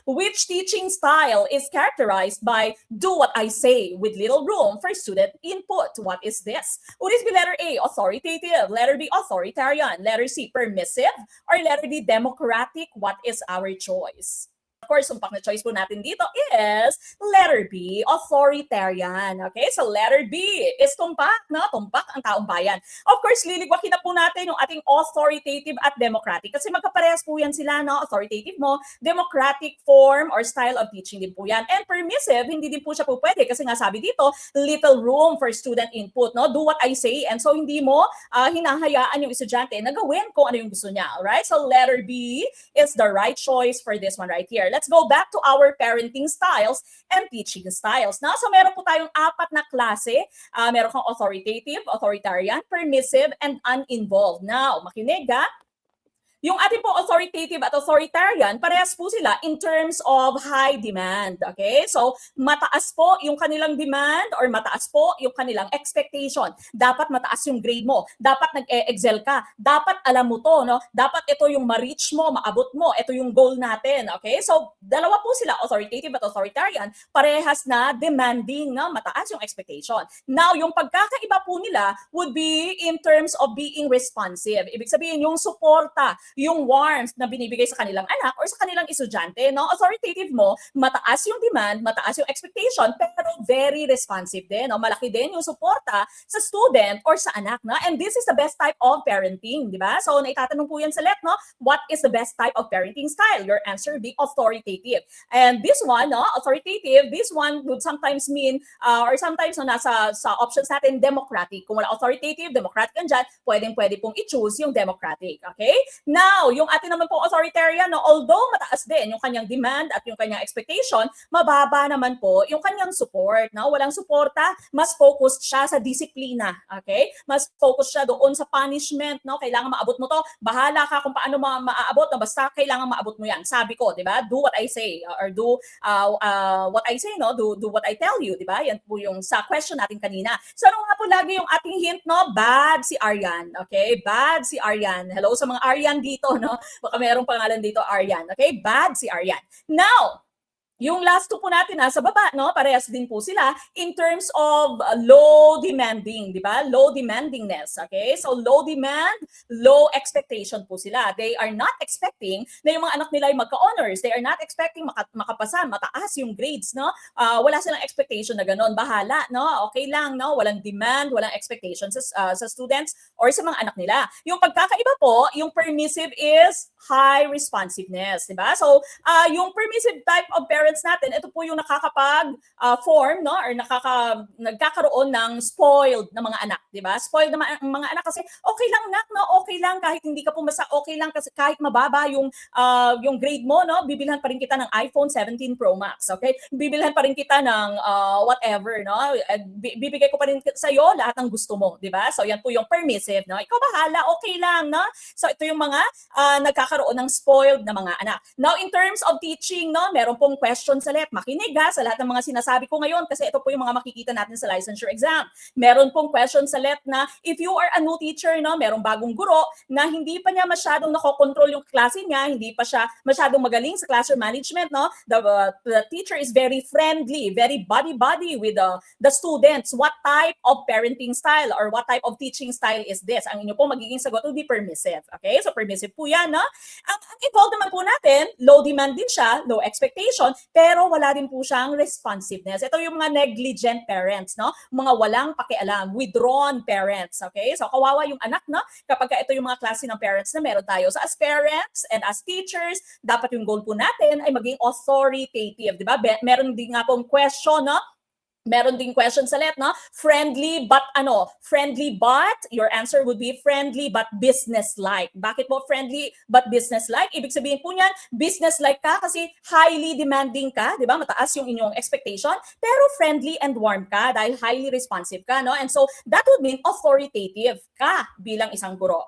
Which teaching style is characterized by do what I say with little room for student input? What is this? Would this be letter A, authoritative, letter B, authoritarian, letter C, permissive, or letter D, democratic? What is our choice? Of course, tumpak na choice po natin dito is letter B, authoritarian. Okay, so letter B is tumpak, no? Tumpak ang taong bayan. Of course, liligwakin na po natin yung ating authoritative at democratic kasi magkaparehas po yan sila, no? Authoritative mo, democratic form or style of teaching din po yan. And permissive, hindi din po siya po pwede kasi nga sabi dito, little room for student input, no? Do what I say. And so hindi mo hinahayaan yung estudyante na gawin kung ano yung gusto niya. Alright? So letter B is the right choice for this one right here. Let's go back to our parenting styles and teaching styles. Now, so meron po tayong apat na klase. Meron kang authoritative, authoritarian, permissive, and uninvolved. Now, makinig ha. Yung ating po authoritative at authoritarian, parehas po sila in terms of high demand. Okay? So, mataas po yung kanilang demand or mataas po yung kanilang expectation. Dapat mataas yung grade mo. Dapat nag-excel ka. Dapat alam mo to, no? Dapat ito yung ma-reach mo, maabot mo. Ito yung goal natin. Okay? So, dalawa po sila, authoritative at authoritarian, parehas na demanding, no? Mataas yung expectation. Now, yung pagkakaiba po nila would be in terms of being responsive. Ibig sabihin, yung suporta, yung warmth na binibigay sa kanilang anak or sa kanilang estudyante, no? Authoritative mo, mataas yung demand, mataas yung expectation, pero very responsive din, no? Malaki din yung suporta sa student or sa anak, no? And this is the best type of parenting, di ba? So, naitatanong po yan sa LET, no? What is the best type of parenting style? Your answer would be authoritative. And this one, no? Authoritative, this one would sometimes mean, or sometimes, no, nasa sa options natin, democratic. Kung wala authoritative, democratic kan dyan, pwede pong i-choose yung democratic, okay? Now, yung atin naman po authoritarian, no, although mataas din yung kanyang demand at yung kanyang expectation, mababa naman po yung kanyang support. No? Walang suporta, mas focused siya sa disiplina. Okay? Mas focused siya doon sa punishment. No? Kailangan maabot mo to. Bahala ka kung paano maaabot. No? Basta kailangan maabot mo yan. Sabi ko, di ba? Do what I say or do what I say, no? Do what I tell you, di ba? Yan po yung sa question natin kanina. So, ano nga po lagi yung ating hint, no? Bad si Aryan. Okay? Bad si Aryan. Hello sa mga Aryan dito, no? Baka merong pangalan dito, Aryan. Okay? Bad si Aryan. Now, yung last two po natin sa baba, no? Parehas din po sila in terms of low demanding, di ba? Low demandingness, okay? So low demand, low expectation po sila. They are not expecting na yung mga anak nila ay magka-honors. They are not expecting makapasa, mataas yung grades, no? Wala silang expectation na gano'n. Bahala, no? Okay lang, no? Walang demand, walang expectation sa students or sa mga anak nila. Yung pagkakaiba po, yung permissive is high responsiveness, di ba? So, yung permissive type of parents natin, ito po yung nakakapag-form, no? Or nagkakaroon ng spoiled na mga anak, di ba? Spoiled na mga anak kasi okay lang nak, no? Okay lang kahit hindi ka pumasa, okay lang kasi kahit mababa yung grade mo, no? Bibilhan pa rin kita ng iPhone 17 Pro Max, okay? Bibilhan pa rin kita ng whatever, no? Bibigay ko pa rin sa iyo lahat ng gusto mo, di ba? So, yan po yung permissive, no? Ikaw bahala, okay lang, no? So, ito yung mga nagkakaroon ng spoiled na mga anak. Now, in terms of teaching, no? Meron pong question sa LET. Makinig sa lahat ng mga sinasabi ko ngayon kasi ito po yung mga makikita natin sa licensure exam. Meron pong question sa LET na if you are a new teacher, no, merong bagong guro na hindi pa niya masyadong nakokontrol yung klase niya, hindi pa siya masyadong magaling sa classroom management, no? The teacher is very friendly, very buddy-buddy with the students. What type of parenting style or what type of teaching style is this? Ang inyo po magiging sagot will be permissive. Okay? So permissive po yan, no? Ang involved naman po natin, low demand din siya, low expectation, pero wala din po siyang responsiveness. Ito yung mga negligent parents, no? Mga walang pakialam, withdrawn parents, okay? So kawawa yung anak, no? Kapag ito yung mga klase ng parents na meron tayo. So as parents and as teachers, dapat yung goal po natin ay maging authoritative, di ba? Meron din nga pong question, no? Meron ding question sa LET, no? Friendly but Friendly but, your answer would be friendly but business-like. Bakit po friendly but business-like? Ibig sabihin po niyan, business-like ka kasi highly demanding ka, di ba? Mataas yung inyong expectation, pero friendly and warm ka dahil highly responsive ka, no? And so, that would mean authoritative ka bilang isang guro.